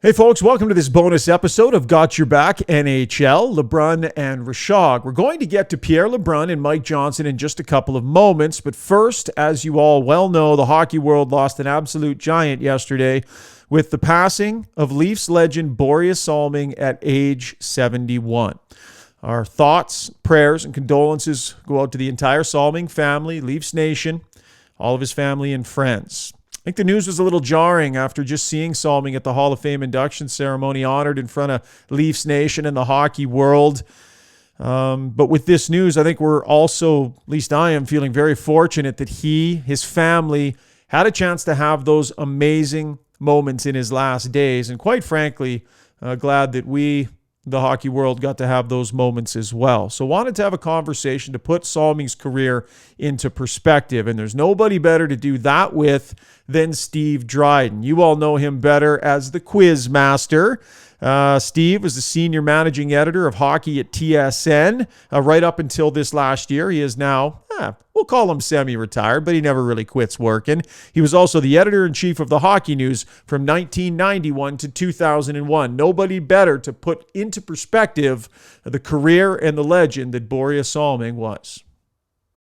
Hey folks, welcome to this bonus episode of Got Your Back NHL, LeBrun and Rishaug. We're going to get to Pierre, LeBrun, and Mike Johnson in just a couple of moments, but first, as you all well know, the hockey world lost an absolute giant yesterday with the passing of Leafs legend Borje Salming at age 71. Our thoughts, prayers, and condolences go out to the entire Salming family, Leafs Nation, all of his family and friends. I think the news was a little jarring after just seeing Salming at the Hall of Fame induction ceremony, honored in front of Leafs Nation and the hockey world. But with this news, I think we're also, at least I am, feeling very fortunate that his family, had a chance to have those amazing moments in his last days. And quite frankly, glad that we, the hockey world, got to have those moments as well. So wanted to have a conversation to put Salming's career into perspective. And there's nobody better to do that with than Steve Dryden. You all know him better as the Quizmaster. Steve was the senior managing editor of hockey at TSN right up until this last year. He is now, we'll call him semi-retired, but he never really quits working. He was also the editor-in-chief of the Hockey News from 1991 to 2001. Nobody better to put into perspective the career and the legend that Borje Salming was.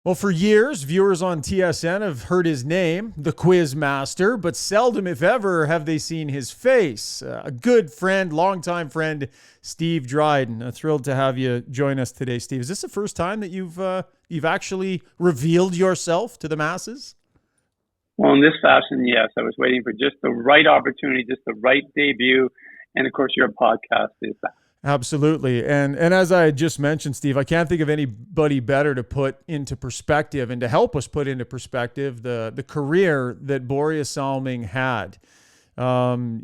Well, for years, viewers on TSN have heard his name, the Quizmaster, but seldom, if ever, have they seen his face. A good friend, longtime friend, Steve Dryden. Thrilled to have you join us today, Steve. Is this the first time that you've actually revealed yourself to the masses? Well, in this fashion, yes. I was waiting for just the right opportunity, just the right debut, and of course, your podcast is that. Absolutely. And as I just mentioned, Steve, I can't think of anybody better to put into perspective and to help us put into perspective the career that Borje Salming had.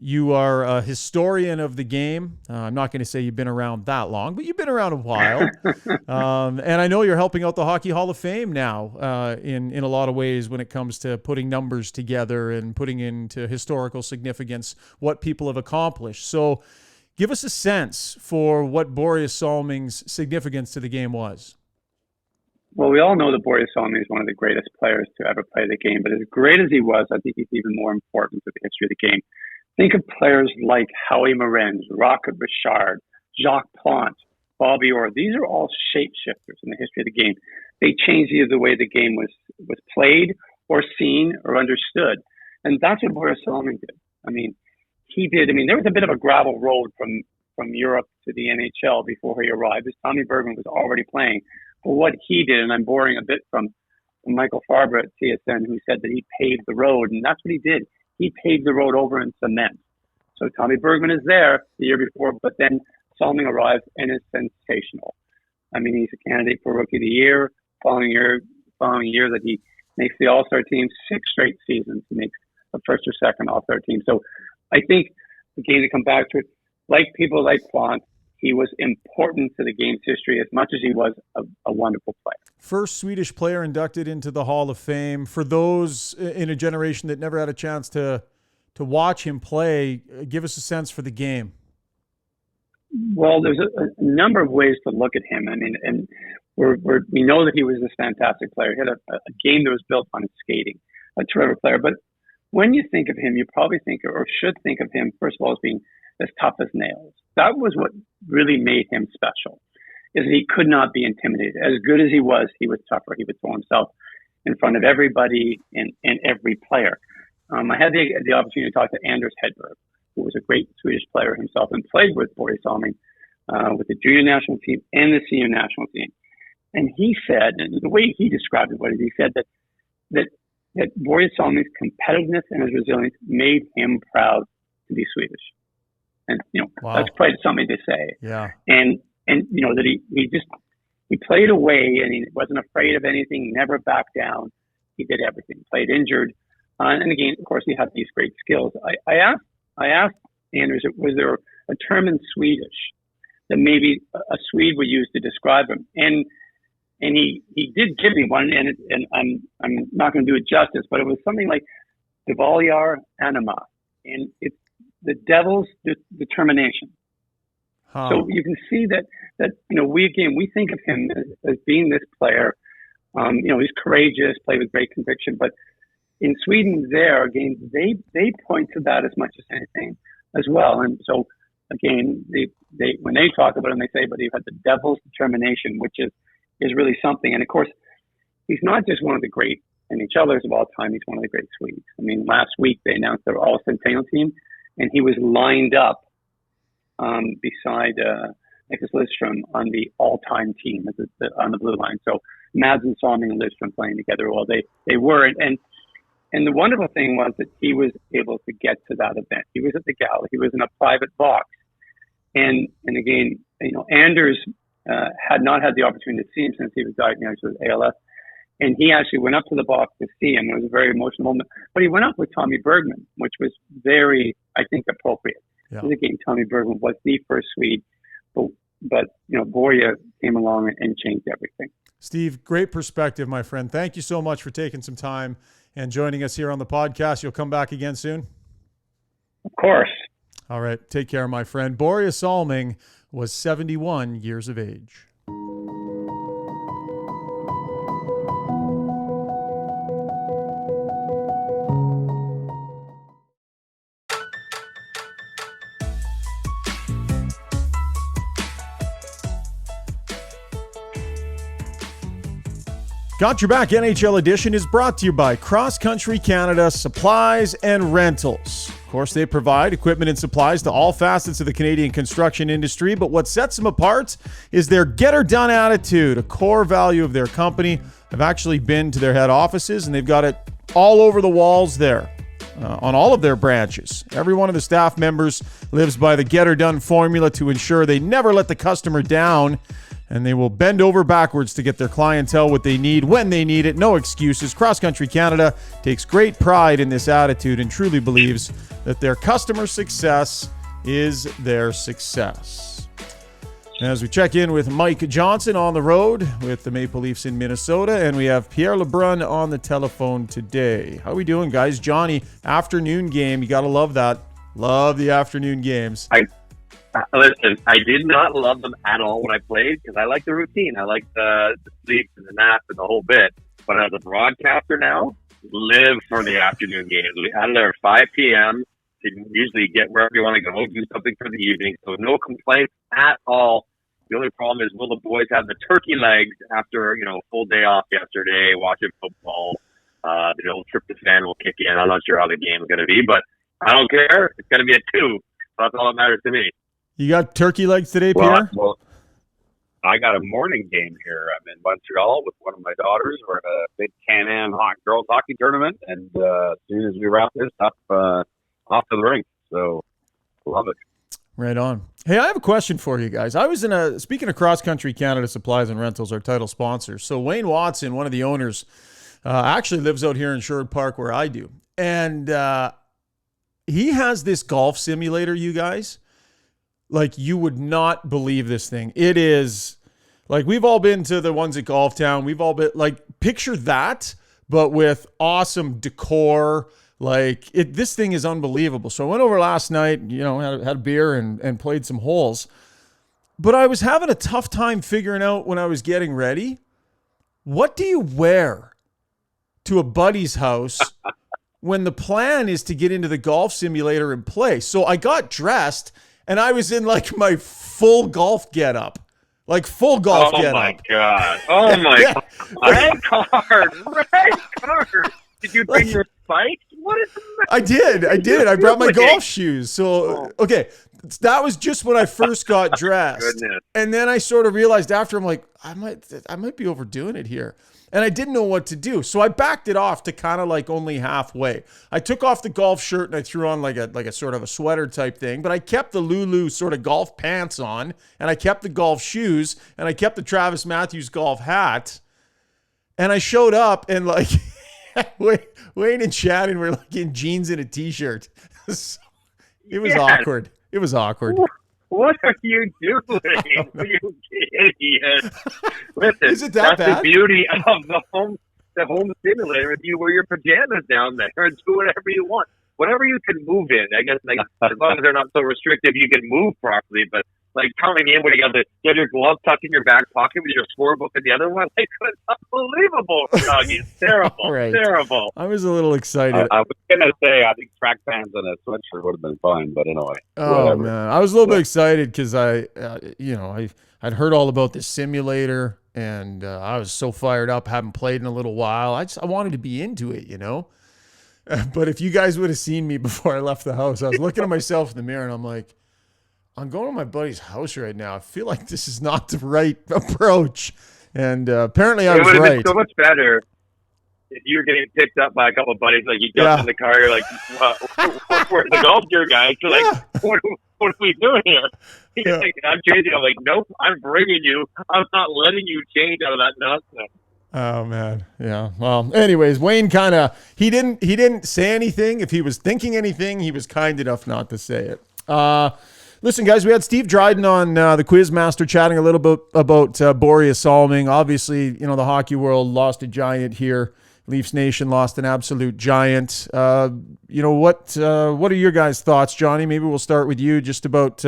You are a historian of the game. I'm not going to say you've been around that long, but you've been around a while. And I know you're helping out the Hockey Hall of Fame now in a lot of ways when it comes to putting numbers together and putting into historical significance what people have accomplished. So give us a sense for what Borje Salming's significance to the game was. Well, we all know that Borje Salming is one of the greatest players to ever play the game, but as great as he was, I think he's even more important to the history of the game. Think of players like Howie Morenz, Rocket Richard, Jacques Plante, Bobby Orr. These are all shapeshifters in the history of the game. They changed either the way the game was played or seen or understood. And that's what Borje Salming did. There was a bit of a gravel road from Europe to the NHL before he arrived, as Tommy Bergman was already playing. But what he did, and I'm borrowing a bit from Michael Farber at TSN, who said that he paved the road, and that's what he did. He paved the road over in cement. So Tommy Bergman is there the year before, but then Salming arrives and is sensational. He's a candidate for Rookie of the Year. Following year that he makes the All-Star team 6 straight seasons. He makes the first or second All-Star team. So I think, again, to come back to it, like people like Plante, he was important to the game's history as much as he was a wonderful player. First Swedish player inducted into the Hall of Fame. For those in a generation that never had a chance to watch him play, give us a sense for the game. Well, there's a number of ways to look at him. And we know that he was this fantastic player. He had a game that was built on his skating, a terrific player. But when you think of him, you probably think or should think of him, first of all, as being as tough as nails. That was what really made him special, is that he could not be intimidated. As good as he was tougher. He would throw himself in front of everybody and every player. I had the opportunity to talk to Anders Hedberg, who was a great Swedish player himself and played with Borje Salming with the junior national team and the senior national team. And he said, and the way he described it was, he said that Borje Salming's competitiveness and his resilience made him proud to be Swedish. And, wow. That's quite something to say. Yeah. And that he played away and he wasn't afraid of anything, never backed down. He did everything, played injured. And again, of course, he had these great skills. I asked Anders, was there a term in Swedish that maybe a Swede would use to describe him? And he did give me one, and I'm not going to do it justice, but it was something like Devaljar Anima, and it's the devil's determination. Huh. So you can see that we think of him as being this player. He's courageous, played with great conviction, but in Sweden, they point to that as much as anything. as well. And so, again, they when they talk about him, they say, but he had the devil's determination, which is really something. And of course, he's not just one of the great NHLers of all time. He's one of the great Swedes. I mean, last week they announced their all-centennial team, and he was lined up beside Nicholas Lidstrom on the all-time team on the blue line. So Madsen, Salming, and Lidstrom playing together. Well, they were, and the wonderful thing was that he was able to get to that event. He was at the gala. He was in a private box, and again, Anders had not had the opportunity to see him since he was diagnosed with ALS. And he actually went up to the box to see him. It was a very emotional moment. But he went up with Tommy Bergman, which was very, I think, appropriate. Yeah. Because again, Tommy Bergman was the first Swede. But Borje came along and changed everything. Steve, great perspective, my friend. Thank you so much for taking some time and joining us here on the podcast. You'll come back again soon? Of course. All right. Take care, my friend. Borje Salming was 71 years of age. Got Your Back NHL edition is brought to you by Cross Country Canada Supplies and Rentals. Of course, they provide equipment and supplies to all facets of the Canadian construction industry, but what sets them apart is their get-her-done attitude, a core value of their company. I've actually been to their head offices, and they've got it all over the walls there on all of their branches. Every one of the staff members lives by the get-her-done formula to ensure they never let the customer down, and they will bend over backwards to get their clientele what they need when they need it. No excuses. Cross Country Canada takes great pride in this attitude and truly believes that their customer success is their success. As we check in with Mike Johnson on the road with the Maple Leafs in Minnesota, and we have Pierre LeBrun on the telephone today. How we doing, guys? Johnny, afternoon game. You got to love that. Love the afternoon games. Listen, I did not love them at all when I played because I like the routine. I like the sleep and the nap and the whole bit. But as a broadcaster now, live for the afternoon games. Out of there at 5 p.m. to usually get wherever you want to go, do something for the evening. So no complaints at all. The only problem is, will the boys have the turkey legs after, a full day off yesterday, watching football? The old tryptophan will kick in. I'm not sure how the game is going to be, but I don't care. It's going to be at 2. That's all that matters to me. You got turkey legs today, Pierre? Well, I got a morning game here. I'm in Montreal with one of my daughters. We're at a big Can-Am girls hockey tournament, and as soon as we wrap this up, off to the rink. So, love it. Right on. Hey, I have a question for you guys. I was speaking of Cross Country Canada Supplies and Rentals, our title sponsor. So Wayne Watson, one of the owners, actually lives out here in Sherwood Park where I do. And he has this golf simulator, you guys. Like, you would not believe this thing. It is, like, we've all been to the ones at Golf Town. We've all been, like, picture that, but with awesome decor. Like, this thing is unbelievable. So I went over last night, had a beer and played some holes. But I was having a tough time figuring out when I was getting ready, what do you wear to a buddy's house when the plan is to get into the golf simulator and play? So I got dressed, and I was in, like, my full golf getup. Like, full golf getup. Oh, my God. Oh, my God. Red card. Did you bring your spikes? What is the matter? I did. I brought my golf shoes. So, okay, that was just when I first got dressed. Goodness. And then I sort of realized after, I'm like, I might be overdoing it here. And I didn't know what to do. So I backed it off to kind of like only halfway. I took off the golf shirt and I threw on like a sort of a sweater type thing, but I kept the Lulu sort of golf pants on, and I kept the golf shoes, and I kept the Travis Matthews golf hat. And I showed up, and like Wayne and Shannon were like in jeans and a t-shirt. So it was awkward. It was awkward. What are you doing? You idiot. Listen, is it that that's bad? The beauty of the home simulator. If you wear your pajamas down there and do whatever you want. Whatever you can move in. I guess, like, as long as they're not so restrictive, you can move properly. But like coming in when you got your glove tucked in your back pocket with your scorebook in the other one. Like, it's unbelievable. It's terrible. Right. Terrible. I was a little excited. I was gonna say I think track pants and a sweatshirt would have been fine, but anyway. Oh whatever. man, I was a little bit excited because I'd heard all about this simulator, and I was so fired up. Haven't played in a little while. I wanted to be into it, you know. But if you guys would have seen me before I left the house, I was looking at myself in the mirror, and I'm like, I'm going to my buddy's house right now. I feel like this is not the right approach. And apparently I was right. It would have been so much better if you were getting picked up by a couple of buddies. Like, you jumped in the car, you're like, where's the golf gear guys? You're like, what are we doing here? He's like, I'm changing. I'm like, nope, I'm bringing you. I'm not letting you change out of that nonsense. Oh man. Yeah. Well, anyways, Wayne he didn't say anything. If he was thinking anything, he was kind enough not to say it. Listen, guys, we had Steve Dryden on the Quizmaster chatting a little bit about Boreas Salming. Obviously, the hockey world lost a giant here. Leafs Nation lost an absolute giant. What are your guys' thoughts, Johnny? Maybe we'll start with you just about,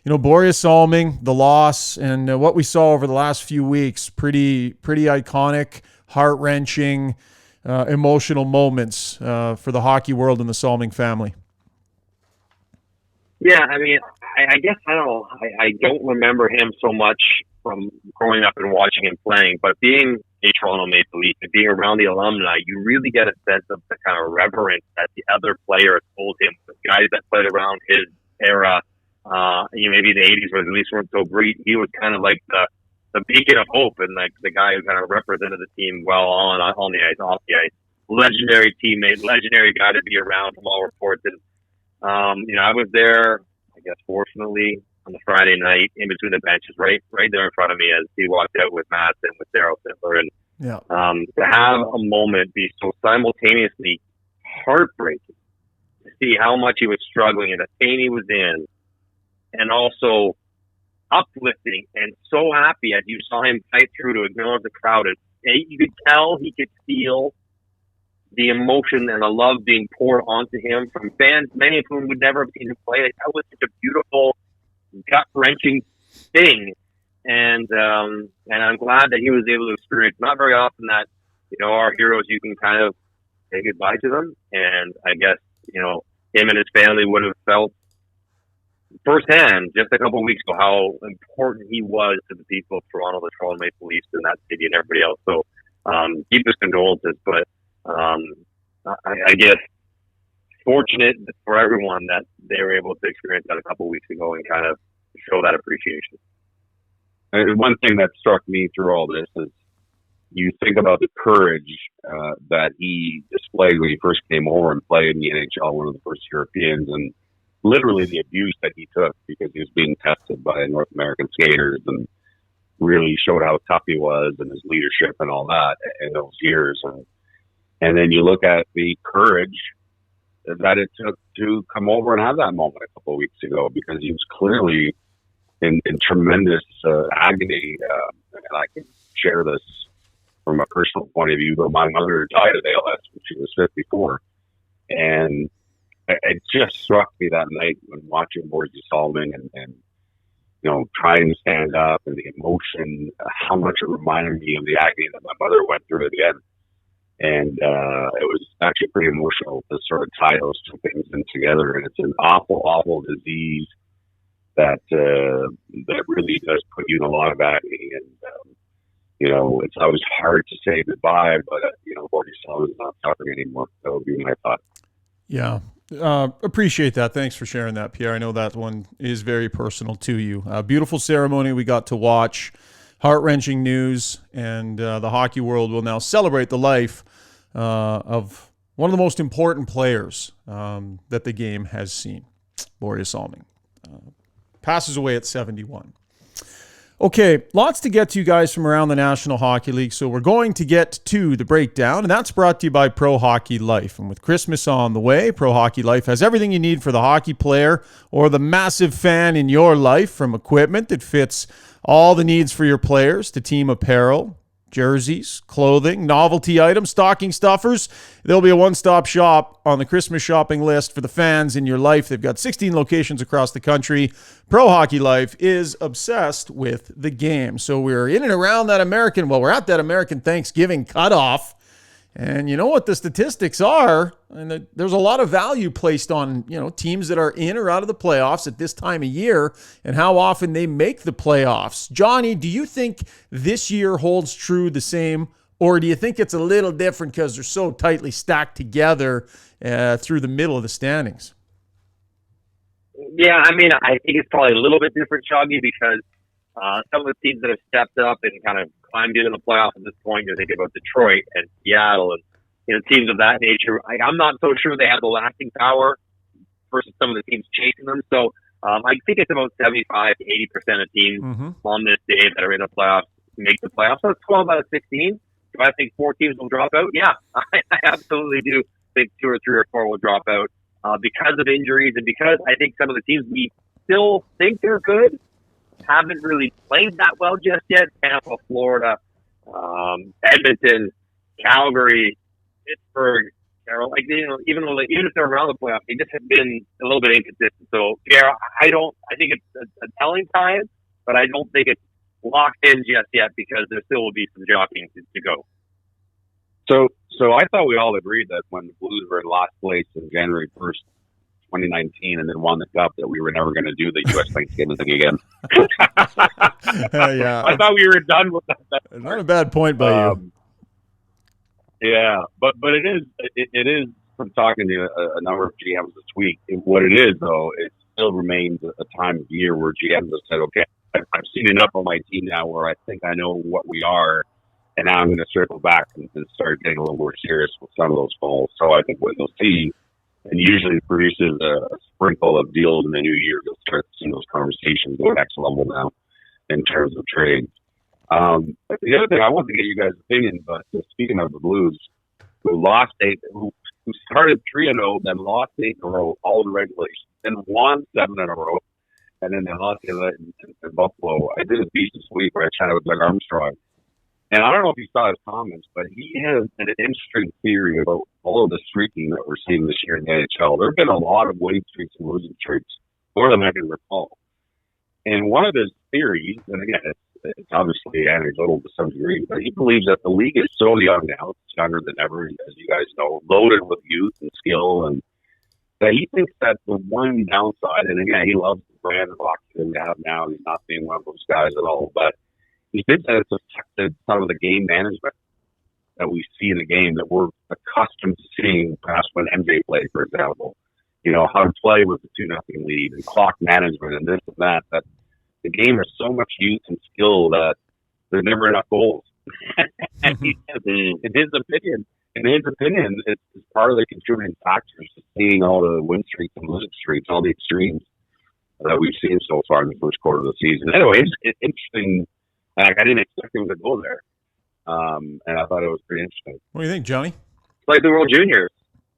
Boreas Salming, the loss, and what we saw over the last few weeks. Pretty iconic, heart-wrenching, emotional moments for the hockey world and the Salming family. Yeah, I mean, I guess I don't remember him so much from growing up and watching him playing, but being a Toronto Maple Leaf and being around the alumni, you really get a sense of the kind of reverence that the other players told him. The guys that played around his era, maybe the 80s where the Leafs weren't so great, he was kind of like the beacon of hope and like the guy who kind of represented the team well on the ice, off the ice. Legendary teammate, legendary guy to be around from all reports. And I was there, I guess, fortunately, on the Friday night in between the benches, right there in front of me as he walked out with Matt and with Daryl Sittler. And to have a moment be so simultaneously heartbreaking, to see how much he was struggling and the pain he was in, and also uplifting and so happy as you saw him fight through to ignore the crowd. And you could tell he could feel the emotion and the love being poured onto him from fans, many of whom would never have seen him play. That was such a beautiful, gut-wrenching thing. And I'm glad that he was able to experience. Not very often that, our heroes, you can kind of say goodbye to them. And I guess, him and his family would have felt firsthand just a couple of weeks ago how important he was to the people of Toronto, the Toronto Maple Leafs, and that city and everybody else. So deepest condolences, but I guess fortunate for everyone that they were able to experience that a couple of weeks ago and kind of show that appreciation. And one thing that struck me through all this is you think about the courage that he displayed when he first came over and played in the NHL, one of the first Europeans, and literally the abuse that he took because he was being tested by North American skaters, and really showed how tough he was and his leadership and all that in those years. And then you look at the courage that it took to come over and have that moment a couple of weeks ago, because he was clearly in tremendous agony. And I can share this from a personal point of view, but my mother died of ALS when she was 54. And it just struck me that night when watching Boreas Salming and trying to stand up and the emotion, how much it reminded me of the agony that my mother went through at the end. And it was actually pretty emotional to sort of tie those two things in together. And it's an awful, awful disease that really does put you in a lot of agony. And, it's always hard to say goodbye, but, Boreas Salming is not suffering anymore. That would be my thought. Yeah. Appreciate that. Thanks for sharing that, Pierre. I know that one is very personal to you. Beautiful ceremony we got to watch. Heart-wrenching news, and the hockey world will now celebrate the life of one of the most important players that the game has seen. Boreas Salming passes away at 71. Okay, lots to get to, you guys, from around the National Hockey League, so we're going to get to the breakdown, and that's brought to you by Pro Hockey Life. And with Christmas on the way, Pro Hockey Life has everything you need for the hockey player or the massive fan in your life, from equipment that fits all the needs for your players to team apparel, jerseys, clothing, novelty items, stocking stuffers. There'll be a one-stop shop on the Christmas shopping list for the fans in your life. They've got 16 locations across the country. Pro Hockey Life is obsessed with the game. So we're in and around that we're at that American Thanksgiving cutoff. And you know what the statistics are, and there's a lot of value placed on, teams that are in or out of the playoffs at this time of year and how often they make the playoffs. Johnny, do you think this year holds true the same, or do you think it's a little different because they're so tightly stacked together through the middle of the standings? Yeah, I think it's probably a little bit different, Shoggy, because some of the teams that have stepped up and kind of climbed into the playoffs at this point, you're thinking about Detroit and Seattle and teams of that nature. I'm not so sure they have the lasting power versus some of the teams chasing them. So I think it's about 75 to 80% of teams on this day that are in the playoffs make the playoffs. So it's 12 out of 16. Do I think 4 teams will drop out? Yeah, I absolutely do think 2 or 3 or 4 will drop out because of injuries and because I think some of the teams we still think they're good haven't really played that well just yet. Tampa, Florida, Edmonton, Calgary, Pittsburgh, Carroll. Even if they're around the playoffs, they just have been a little bit inconsistent. So, Pierre, I think it's a telling time, but I don't think it's locked in just yet because there still will be some jockeying to go. So I thought we all agreed that when the Blues were in last place in January 1st, 2019, and then won the Cup, that we were never going to do the U.S. Thanksgiving thing again. Yeah, I thought we were done with that. Not a bad point by you. Yeah, but it is from talking to a number of GMs this week. What it is, though, it still remains a time of year where GMs have said, okay, I've seen enough of my team now where I think I know what we are, and now I'm going to circle back and start getting a little more serious with some of those calls. So I think what you'll see, and usually produces a sprinkle of deals in the new year, you'll start seeing those conversations go next level now in terms of trades. But the other thing, I wanted to get you guys' opinion, but speaking of the Blues, who started 3-0, then lost 8 in a row, all in regulation, then won 7 in a row, and then they lost in Buffalo. I did a piece this week where I chatted with Doug Armstrong, and I don't know if you saw his comments, but he has an interesting theory about all of the streaking that we're seeing this year in the NHL. There have been a lot of winning streaks and losing streaks, more than I can recall. And one of his theories, and again, it's obviously anecdotal to some degree, but he believes that the league is so young now, it's younger than ever, as you guys know, loaded with youth and skill, and that he thinks that the one downside, and again, he loves the brand of hockey that we have now, he's not being one of those guys at all, but he thinks that it's affected some of the game management that we see in the game that we're accustomed to seeing perhaps when MJ played, for example. You know, how to play with the 2-0 lead and clock management and this and that the game has so much youth and skill that there's never enough goals. In his opinion, it's part of the contributing factors to seeing all the win streaks and losing streaks, all the extremes that we've seen so far in the first quarter of the season. Anyway, it's interesting. I didn't expect him to go there. And I thought it was pretty interesting. What do you think, Johnny? It's like the World Juniors.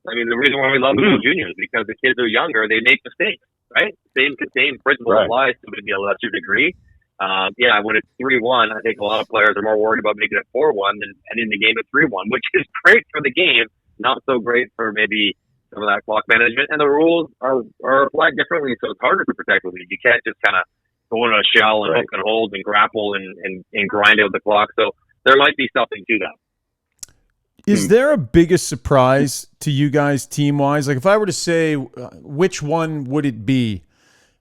I mean, the reason why we love the World Juniors is because the kids are younger, they make mistakes, right? Same principle applies to maybe a lesser degree. When it's 3-1, I think a lot of players are more worried about making it 4-1 than ending the game at 3-1, which is great for the game, not so great for maybe some of that clock management. And the rules are applied differently, so it's harder to protect the lead. You can't just kind of go in a shell and hook and hold and grapple and grind out the clock. So there might be something to that. Is there a biggest surprise to you guys team-wise? Like if I were to say which one would it be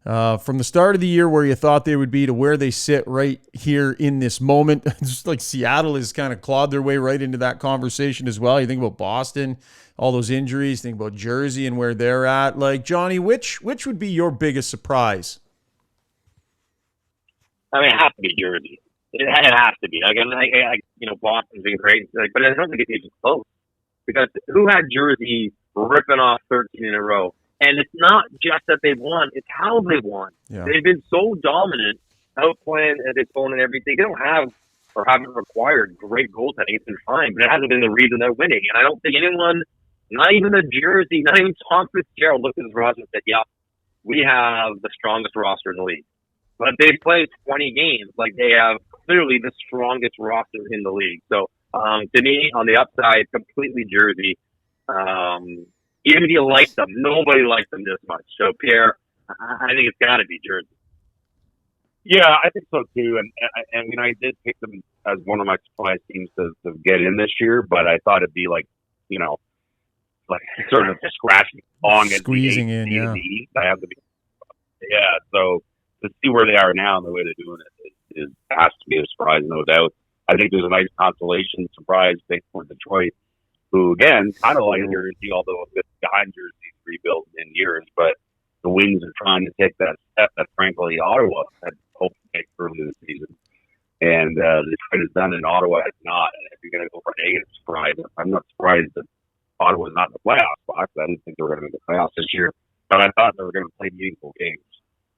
from the start of the year where you thought they would be to where they sit right here in this moment? Just like Seattle has kind of clawed their way right into that conversation as well. You think about Boston, all those injuries, think about Jersey and where they're at. Like, Johnny, which would be your biggest surprise? I mean, it has to be Jersey. It has to be. Boston's been great, but I don't think it's even close. Because who had Jersey ripping off 13 in a row? And it's not just that they've won; it's how they've won. Yeah. They've been so dominant, outplaying their opponent, everything. They don't have or haven't required great goaltending. It's been fine, but it hasn't been the reason they're winning. And I don't think anyone, not even the Jersey, not even Tom Fitzgerald, looked at his roster and said, "Yeah, we have the strongest roster in the league." But they've played 20 games. Like, they have clearly the strongest roster in the league. So to me, on the upside, completely Jersey. Even if you like them, nobody likes them this much. So Pierre, I think it's got to be Jersey. Yeah, I think so too. And I did pick them as one of my surprise teams to get in this year, but I thought it'd be like sort of scratching along squeezing in. Yeah, I have to be. Yeah, so to see where they are now and the way they're doing it has to be a surprise, no doubt. I think there's a nice consolation surprise thing for Detroit, who again kind of like Jersey, although a bit behind Jersey's rebuild in years, but the Wings are trying to take that step that frankly Ottawa had hoped to take early this season. And Detroit has done it, and Ottawa has not. And if you're going to go for a negative surprise, I'm not surprised that Ottawa's not in the playoffs box. I didn't think they were going to make the playoffs this year, but I thought they were going to play meaningful games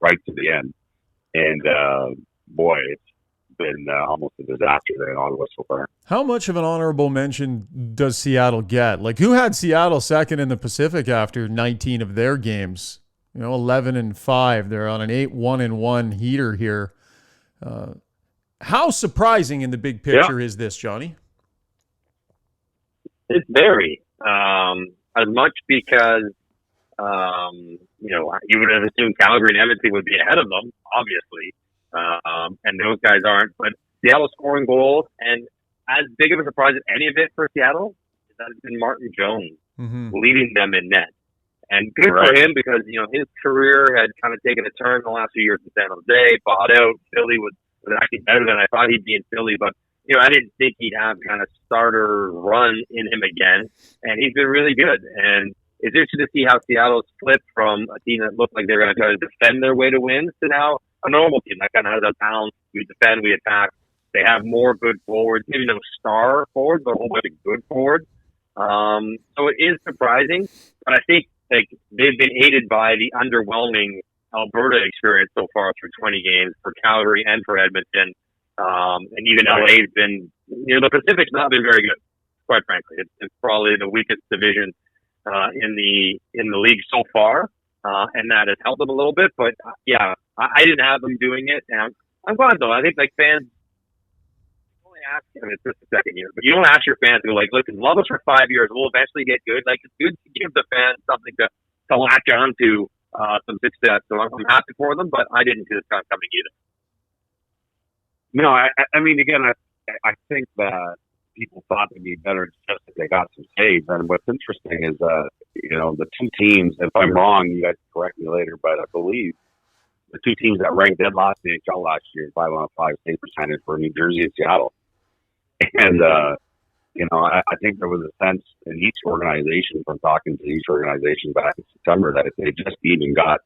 right to the end. And boy, it's been almost a disaster there in Ottawa so far. How much of an honorable mention does Seattle get? Like, who had Seattle second in the Pacific after 19 of their games? 11-5. They're on an 8-1-1 heater here. How surprising in the big picture is this, Johnny? It's very as much because you would have assumed Calgary and Edmonton would be ahead of them, obviously, and those guys aren't. But Seattle scoring goals, and as big of a surprise as any of it for Seattle is that it's been Martin Jones leading them in net. And good for him because, his career had kind of taken a turn in the last few years in San Jose, bought out. Philly was actually better than I thought he'd be in Philly, but, I didn't think he'd have kind of starter run in him again. And he's been really good. And it's interesting to see how Seattle's flipped from a team that looked like they're going to try to defend their way to wins to now a normal team that kind of has a balance. We defend, we attack. They have more good forwards, maybe no star forwards, but a whole bunch of good forwards. So it is surprising, but I think they've been aided by the underwhelming Alberta experience so far through 20 games for Calgary and for Edmonton. And even LA's been, the Pacific's not been very good, quite frankly. It's probably the weakest division in the league so far, and that has helped them a little bit. But I didn't have them doing it, and I'm glad though. I think fans only ask them. It's just the second year, but you don't ask your fans to go listen, love us for 5 years. We'll eventually get good. It's good to give the fans something to latch on to, some success. So I'm happy for them, but I didn't see this kind of coming either. No, I mean, again, I think that people thought they'd be better just if they got some saves. And what's interesting is, the two teams, if I'm wrong, you guys can correct me later, but I believe the two teams that ranked dead last in the NHL last year, 5-on-5 save percentage for New Jersey and Seattle. And, I think there was a sense in each organization from talking to each organization back in September that if they just even got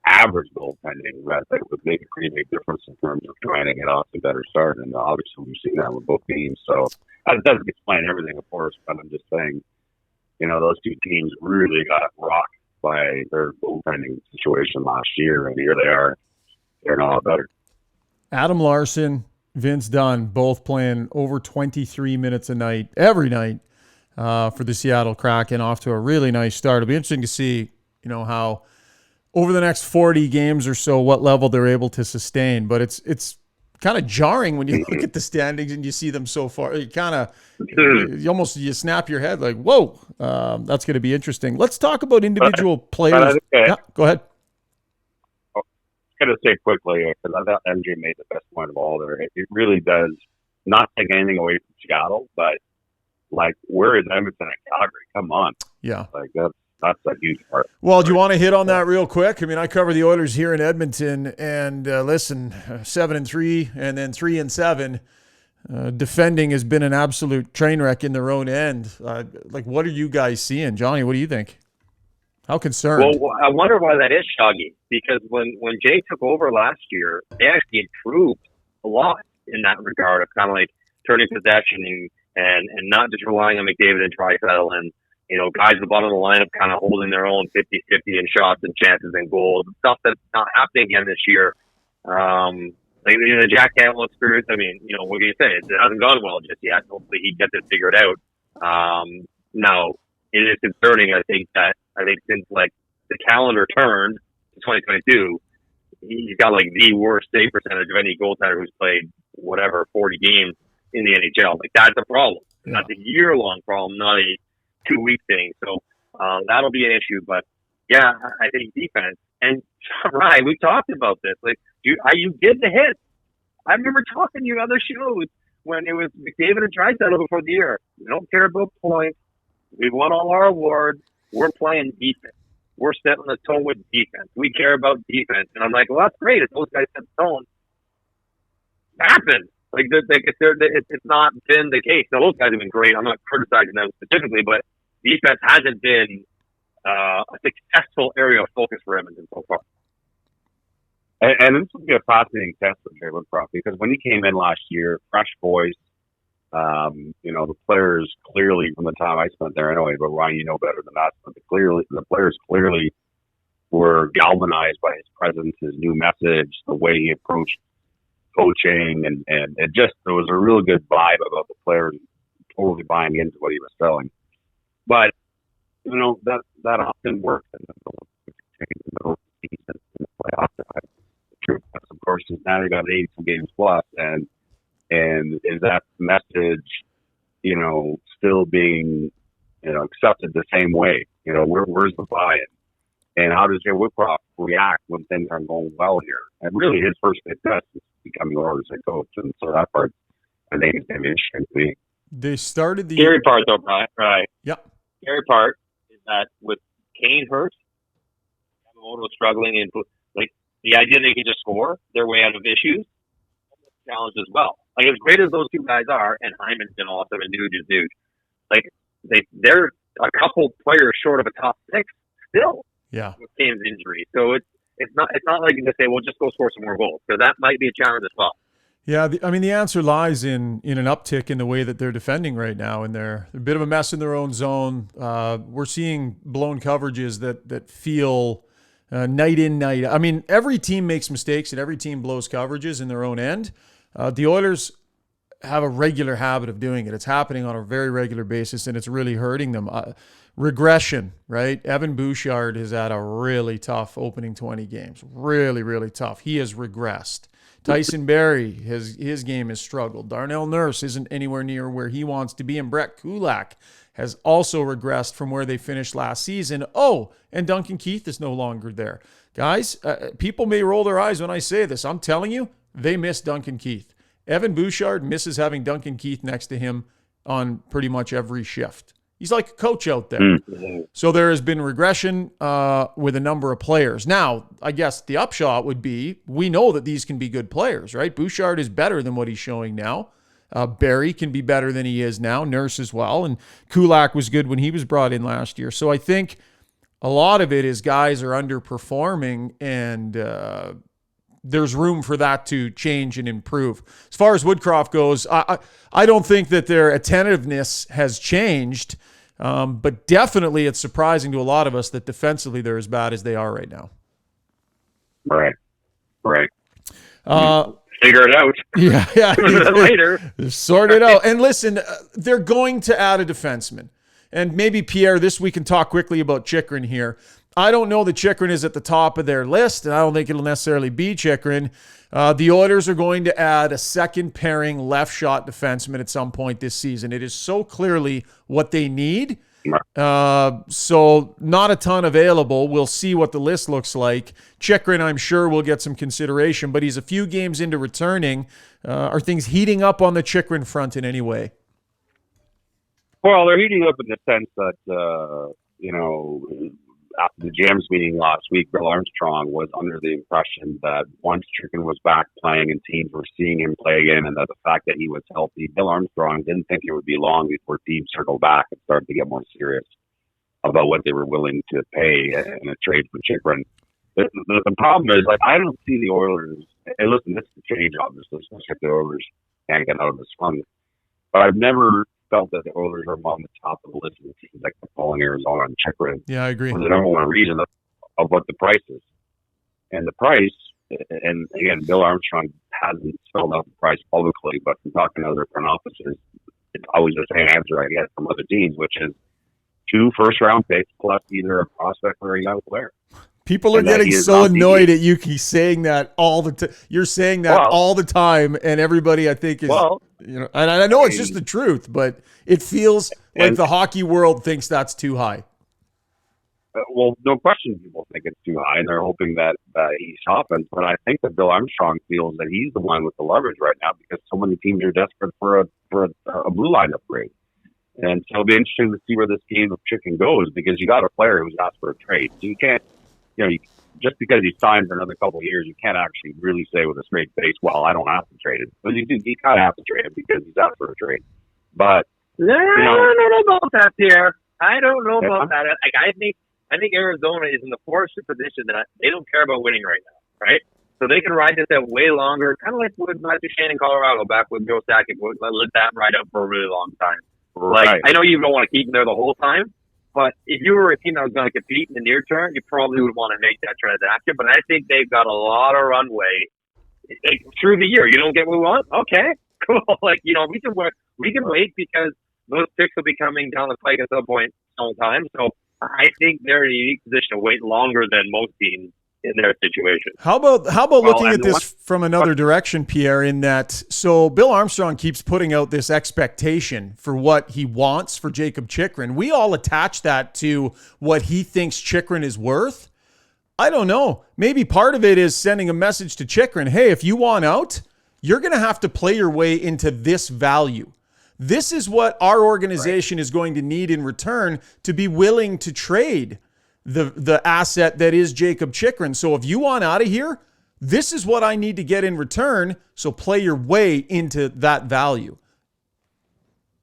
average goaltending, that would make a pretty big difference in terms of trying to get off to a better start. And obviously we've seen that with both teams. So that doesn't explain everything, of course, but I'm just saying, those two teams really got rocked by their goaltending situation last year, and here they are. They're not a lot better. Adam Larson, Vince Dunn, both playing over 23 minutes a night, every night, for the Seattle Kraken, off to a really nice start. It'll be interesting to see, how over the next 40 games or so, what level they're able to sustain. But it's kind of jarring when you look at the standings and you see them so far. You kind of, you snap your head like, whoa, that's going to be interesting. Let's talk about individual players. Go ahead. I'm going to say quickly, because I thought MJ made the best point of all there. It really does not take anything away from Seattle, but where is Edmonton and Calgary? Come on. Yeah. That's a huge part. Well, do you want to hit on that real quick? I mean, I cover the Oilers here in Edmonton, and listen, 7-3 and then 3-7. Defending has been an absolute train wreck in their own end. What are you guys seeing? Johnny, what do you think? How concerned? Well, I wonder why that is, Shaggy, because when Jay took over last year, they actually improved a lot in that regard of kind of turning possession and not just relying on McDavid and Draisaitl and guys at the bottom of the lineup kind of holding their own 50-50 in shots and chances and goals. Stuff that's not happening again this year. The Jack Campbell experience, I mean, what can you say? It hasn't gone well just yet. Hopefully he gets it figured out. Now, it is concerning, I think since the calendar turned to 2022, he's got the worst save percentage of any goaltender who's played whatever 40 games in the NHL. Like that's a problem. Yeah. That's a year-long problem, not a 2-week thing. So that'll be an issue. But yeah, I think defense. And right, we talked about this. Like you did the hit. I remember talking to you on other shows when it was McDavid and Draisaitl before the year. We don't care about points. We've won all our awards. We're playing defense. We're setting the tone with defense. We care about defense. And I'm like, well, that's great. If those guys set the tone, it happened. Like, it's not been the case. Now, those guys have been great. I'm not criticizing them specifically, but defense hasn't been a successful area of focus for Edmonton so far. And this will be a fascinating test for Pierre LeBrun, because when he came in last year, fresh voice, the players clearly, from the time I spent there anyway, but Ryan, you know better than us, but the players clearly were galvanized by his presence, his new message, the way he approached coaching, and it just, there was a real good vibe about the players totally buying into what he was selling. But, that often works in the middle of the season in the playoffs. True. Of course, now they got 82 games plus, and is that message, still being, accepted the same way? Where's the buy-in, and how does Jay Woodcroft react when things aren't going well here? And really, his first big test is becoming Oilers head coach, and so that part, I think, is going to be interesting to me. They started the scary part, though, Brian. Right? Yep. Scary part is that with Kane hurt, Yamamoto struggling, and the idea they can just score their way out of issues, challenge as well. Like, as great as those two guys are, and Hyman's been awesome, and Nuge is Nuge, like, they're a couple players short of a top 6 still. Yeah. With Kane's injury. So it's not like you can say, well, just go score some more goals. So that might be a challenge as well. Yeah, the answer lies in an uptick in the way that they're defending right now, and they're a bit of a mess in their own zone. We're seeing blown coverages that feel night in, night out. I mean, every team makes mistakes and every team blows coverages in their own end. The Oilers have a regular habit of doing it. It's happening on a very regular basis, and it's really hurting them. Regression, right? Evan Bouchard has had a really tough opening 20 games. Really, really tough. He has regressed. Tyson Barrie, his game has struggled. Darnell Nurse isn't anywhere near where he wants to be, and Brett Kulak has also regressed from where they finished last season. Oh, and Duncan Keith is no longer there. Guys, people may roll their eyes when I say this. I'm telling you, they miss Duncan Keith. Evan Bouchard misses having Duncan Keith next to him on pretty much every shift. He's like a coach out there. Mm-hmm. So there has been regression with a number of players. Now, I guess the upshot would be, we know that these can be good players, right? Bouchard is better than what he's showing now. Barrie can be better than he is now. Nurse as well. And Kulak was good when he was brought in last year. So I think a lot of it is guys are underperforming, and there's room for that to change and improve. As far as Woodcroft goes, I don't think that their attentiveness has changed, but definitely it's surprising to a lot of us that defensively they're as bad as they are right now. Right. Figure it out. Yeah. Later. Sort it out. And listen, they're going to add a defenseman. And maybe, Pierre, this we can talk quickly about Chychrun here. I don't know that Chychrun is at the top of their list, and I don't think it'll necessarily be Chychrun. The Oilers are going to add a second pairing left shot defenseman at some point this season. It is so clearly what they need. So not a ton available. We'll see what the list looks like. Chychrun, I'm sure, will get some consideration, but he's a few games into returning. Are things heating up on the Chychrun front in any way? Well, they're heating up in the sense that, after the GM's meeting last week, Bill Armstrong was under the impression that once Chychrun was back playing and teams were seeing him play again, and that the fact that he was healthy, Bill Armstrong didn't think it would be long before teams circled back and started to get more serious about what they were willing to pay in a trade for Chychrun. The problem is, I don't see the Oilers, and listen, this is a change, obviously, especially if the Oilers can't get out of this fund, but I've never felt that the Oilers are on the top of the list of the teams like the following Arizona and Chychrun. Yeah, I agree. For the number one reason of what the price is. And the price, and again, Bill Armstrong hasn't spelled out the price publicly, but from talking to other front offices, it's always the same answer I get from other teams, which is 2 first-round picks plus either a prospect or a young player. People are And that getting he is so not the- annoyed at you saying that all the time. You're saying that Well- all the time, and everybody, I think, is, Well, and I know it's just the truth, but it feels like And- the hockey world thinks that's too high. well, no question, people think it's too high, and they're hoping that he softens. But I think that Bill Armstrong feels that he's the one with the leverage right now because so many teams are desperate for a blue line upgrade. And so it'll be interesting to see where this game of chicken goes because you got a player who's asked for a trade. So you can't, just because he's signed for another couple of years, you can't actually really say with a straight face, well, I don't have to trade him. But you kind of have to trade him because he's asked for a trade. But I don't know about that, Pierre. I don't know about that. Like, I think Arizona is in the fortunate position that they don't care about winning right now, right? So they can ride this out way longer, kind of like what Matthew Shane in Colorado back with Joe Sakic. Let that ride out for a really long time. right. Like, I know you don't want to keep him there the whole time, but if you were a team that was going to compete in the near term, you probably would want to make that transaction. But I think they've got a lot of runway through the year. You don't get what we want? Okay, cool. Like, we can wait because those picks will be coming down the pike at some point sometime. So I think they're in a unique position to wait longer than most teams in their situation. How about looking at this from another direction, Pierre, in that, so Bill Armstrong keeps putting out this expectation for what he wants for Jacob Chychrun. We all attach that to what he thinks Chychrun is worth. I don't know. Maybe part of it is sending a message to Chychrun, hey, if you want out, you're going to have to play your way into this value. This is what our organization is going to need in return to be willing to trade the asset that is Jacob Chychrun. So if you want out of here, this is what I need to get in return. So play your way into that value.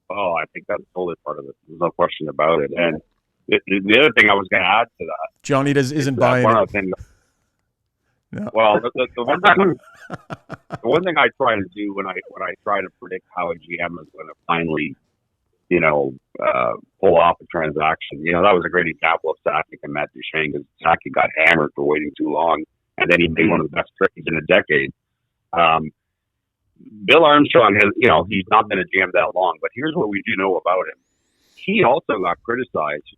Oh, I think that's totally part of it. There's no question about it. And the other thing I was going to add to that, Johnny isn't buying one it. other thing. No. Well, the one thing I try to do when I try to predict how a GM is going to finally, pull off a transaction. That was a great example of Sakic and Matt Duchene because Sakic got hammered for waiting too long, and then he made one of the best trades in a decade. Bill Armstrong has, he's not been a GM that long, but here's what we do know about him. He also got criticized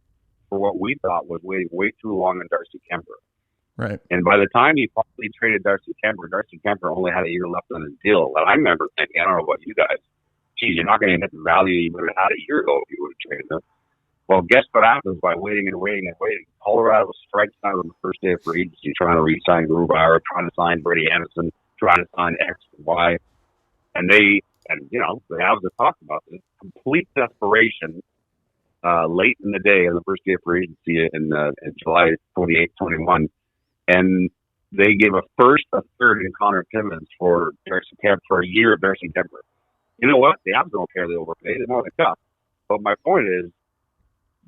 for what we thought was waiting way too long on Darcy Kemper. Right. And by the time he finally traded Darcy Kemper only had a year left on his deal. And I remember thinking, I don't know about you guys, geez, you're not going to get the value you would have had a year ago if you would have traded him. Well, guess what happens by waiting and waiting and waiting? Colorado strikes out on the first day of free agency, trying to re-sign Grubauer, trying to sign Brady Anderson, trying to sign X and Y. And they have to talk about this. Complete desperation late in the day on the first day of free agency in July 28, 21. And they gave a first, a third, and Connor Timmins for Darcy Kemper for a year of Darcy Kemper. You know what? The Abs don't care they overpaid. They want the cup. But my point is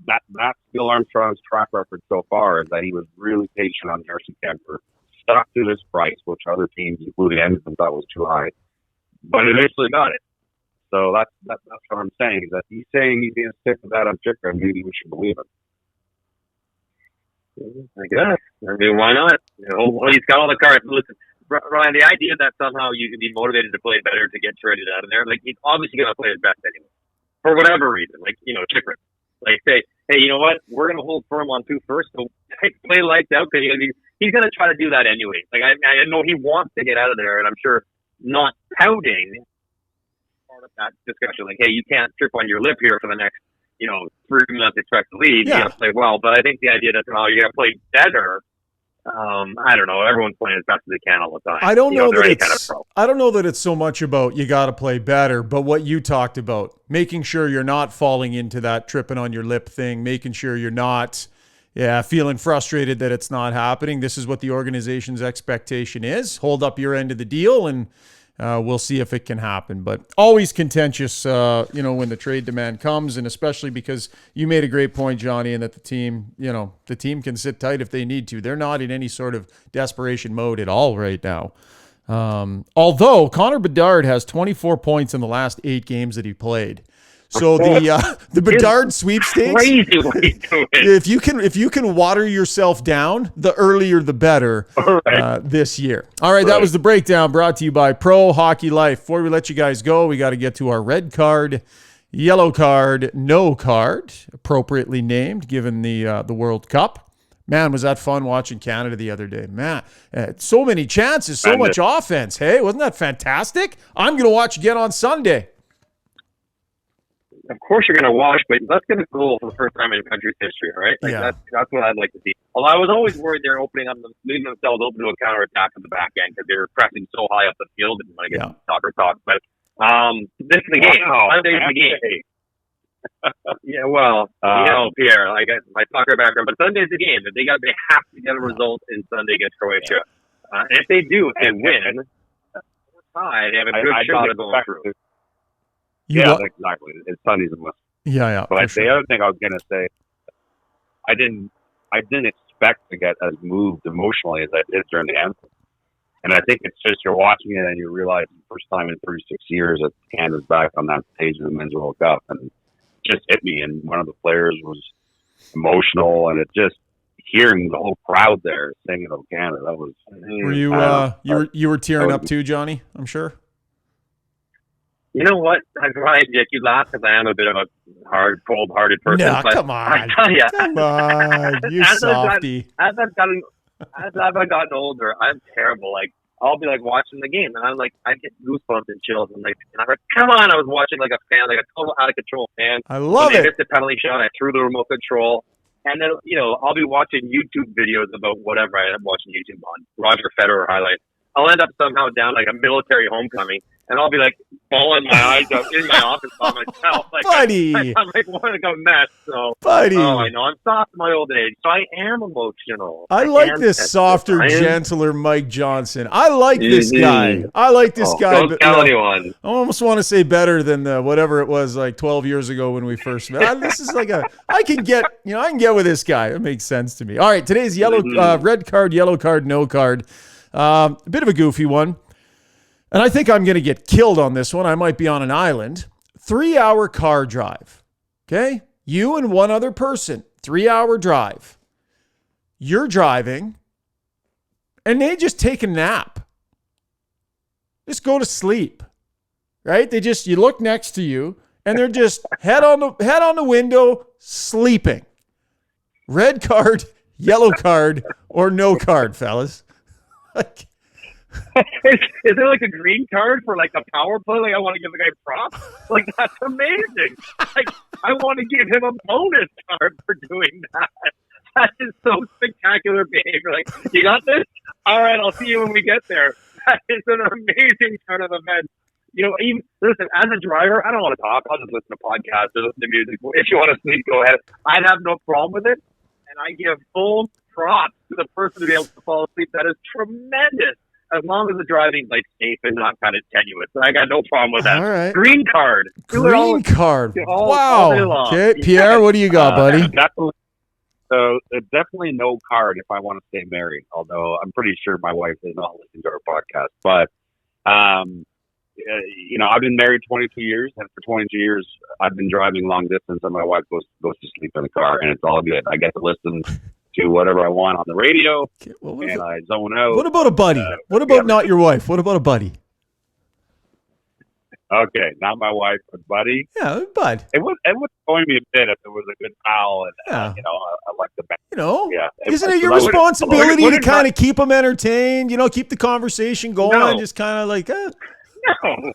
that's Bill Armstrong's track record so far is that he was really patient on Darcy Kemper, stuck to this price, which other teams, including Edmonton, thought was too high, but eventually got it. So that's what I'm saying is that he's saying he's going to stick with that on Chychrun. Maybe we should believe it. I guess. I mean, why not? He's got all the cards. Listen, Ryan, the idea that somehow you can be motivated to play better to get traded out of there, like, he's obviously going to play his best anyway. For whatever reason. Like, Chychrun. Like, say, hey, you know what? We're going to hold firm on 2 first, so play lights out. Because he's going to try to do that anyway. Like, I know he wants to get out of there, and I'm sure not pouting part of that discussion. Like, hey, you can't trip on your lip here for the next 3 months expect to leave. Yeah. You got to play well. But I think the idea that you're going to play better, I don't know. Everyone's playing as best as they can all the time. I don't know that it's. I don't know that it's so much about you got to play better, but what you talked about, making sure you're not falling into that tripping on your lip thing, making sure you're not, feeling frustrated that it's not happening. This is what the organization's expectation is. Hold up your end of the deal, and we'll see if it can happen. But always contentious, when the trade demand comes, and especially because you made a great point, Johnny, and that the team can sit tight if they need to. They're not in any sort of desperation mode at all right now. Although Connor Bedard has 24 points in the last 8 games that he played. So the Bedard sweepstakes, Crazy way to do it. if you can water yourself down, the earlier the better this year. All right, that was the breakdown brought to you by Pro Hockey Life. Before we let you guys go, we got to get to our red card, yellow card, no card, appropriately named given the World Cup. Man, was that fun watching Canada the other day. Man, so many chances, so much offense. Hey, wasn't that fantastic? I'm going to watch again on Sunday. Of course you're going to watch, but let's get a goal for the first time in the country's history, right? Like that's what I'd like to see. Although I was always worried they're leaving themselves open to a counterattack at the back end because they were pressing so high up the field and want to get soccer talk. But this is the game. Sunday's the game. Yeah, well, Pierre, I got my soccer background, but Sunday's the game. They have to get a result in Sunday against Croatia. And if they do and win, they have a good shot of going through. Exactly. It's Sunday's a must. Yeah. But the other thing I was going to say, I didn't expect to get as moved emotionally as I did during the anthem. And I think it's just you're watching it and you realize the first time in 36 years that Canada's back on that stage of the Men's World Cup, and it just hit me. And one of the players was emotional, and it just hearing the whole crowd there singing of Canada. That was. Were you were tearing up too, Johnny? I'm sure. You know what? I'm right, Dick. You laugh because I am a bit of a cold-hearted person. No, come on. I tell you. Come on, you softy. As I've gotten older, I'm terrible. Like, I'll be like watching the game, and I'm like, I get goosebumps and chills. And I'm like, come on! I was watching like a fan, like a total out of control fan. I love when it. They missed the penalty shot. I threw the remote control, and then I'll be watching YouTube videos about whatever I am watching YouTube on Roger Federer highlights. I'll end up somehow down like a military homecoming. And I'll be like bawling my eyes out in my office by myself. Like, buddy. I'm like one a mess. So, buddy. Oh, I know. I'm soft in my old age. So I am emotional. I like this softer, gentler Mike Johnson. I like this guy. I like this guy. Don't tell anyone. I almost want to say better than whatever it was like 12 years ago when we first met. This is like I can get with this guy. It makes sense to me. All right. Today's red card, yellow card, no card. A bit of a goofy one. And I think I'm going to get killed on this one. I might be on an island. 3-hour car drive. Okay? You and one other person. 3-hour drive. You're driving. And they just take a nap. Just go to sleep. Right? You look next to you and they're just head on the window sleeping. Red card, yellow card, or no card, fellas. Is there like a green card for like a power play? Like I want to give the guy props. Like that's amazing. Like I want to give him a bonus card for doing that. That is so spectacular behavior. Like you got this? All right, I'll see you when we get there. That is an amazing turn of events. Even listen, as a driver, I don't want to talk. I'll just listen to podcasts or listen to music. If you want to sleep, go ahead. I'd have no problem with it. And I give full props to the person to be able to fall asleep. That is tremendous. As long as the driving's like safe and not kind of tenuous, I got no problem with that. All right. Green card. Green card. Wow. Okay, Pierre, what do you got, buddy? Definitely no card if I want to stay married. Although I'm pretty sure my wife is not listening to our podcast. But I've been married 22 years, and for 22 years I've been driving long distance, and my wife goes to sleep in the car, and it's all good. I get to listen to whatever I want on the radio, I zone out. What about a buddy? What about not your wife? What about a buddy? Okay, not my wife, but buddy. Yeah, bud. It would annoy me a bit if it was a good pal, and I like the band. Isn't it your responsibility to kind of keep them entertained? Keep the conversation going. No. Just kind of like. No.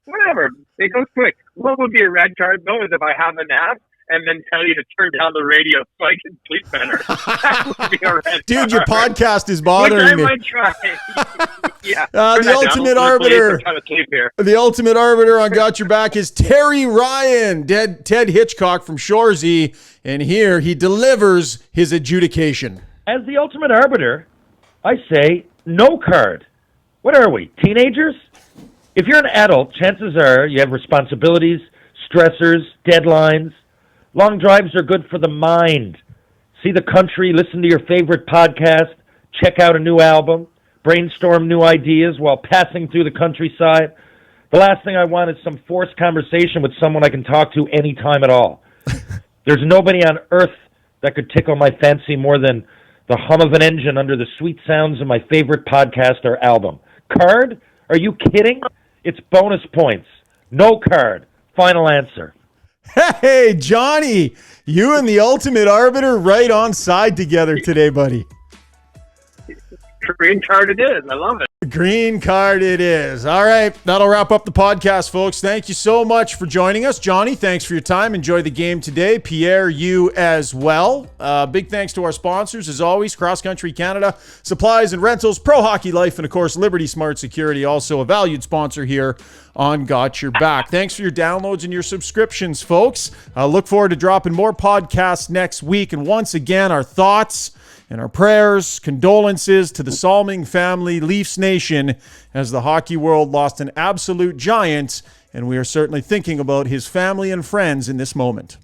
Whatever. It goes quick. What would be a red card though is if I have a nap and then tell you to turn down the radio so I can sleep better. That would be a red Dude, card. your podcast is bothering me. Which I might try. Yeah. The ultimate arbiter. I'm trying to sleep here. The ultimate arbiter on Got Your Back is Terry Ryan, Ted Hitchcock from Shoresy, and here he delivers his adjudication. As the ultimate arbiter, I say no card. What are we, teenagers? If you're an adult, chances are you have responsibilities, stressors, deadlines. Long drives are good for the mind. See the country, listen to your favorite podcast, check out a new album, brainstorm new ideas while passing through the countryside. The last thing I want is some forced conversation with someone I can talk to anytime at all. There's nobody on earth that could tickle my fancy more than the hum of an engine under the sweet sounds of my favorite podcast or album. Card? Are you kidding? It's bonus points. No card. Final answer. Hey, Johnny, you and the ultimate arbiter right on side together today, buddy. Green card it is. I love it. Green card it is. All right, that'll wrap up the podcast, folks. Thank you so much for joining us. Johnny, thanks for your time. Enjoy the game today. Pierre, you as well. Big thanks to our sponsors, as always, Cross Country Canada, Supplies and Rentals, Pro Hockey Life, and, of course, Liberty Smart Security, also a valued sponsor here on Got Your Back. Thanks for your downloads and your subscriptions, folks. Look forward to dropping more podcasts next week. And once again, our thoughts and our prayers, condolences to the Salming family, Leafs Nation, as the hockey world lost an absolute giant, and we are certainly thinking about his family and friends in this moment.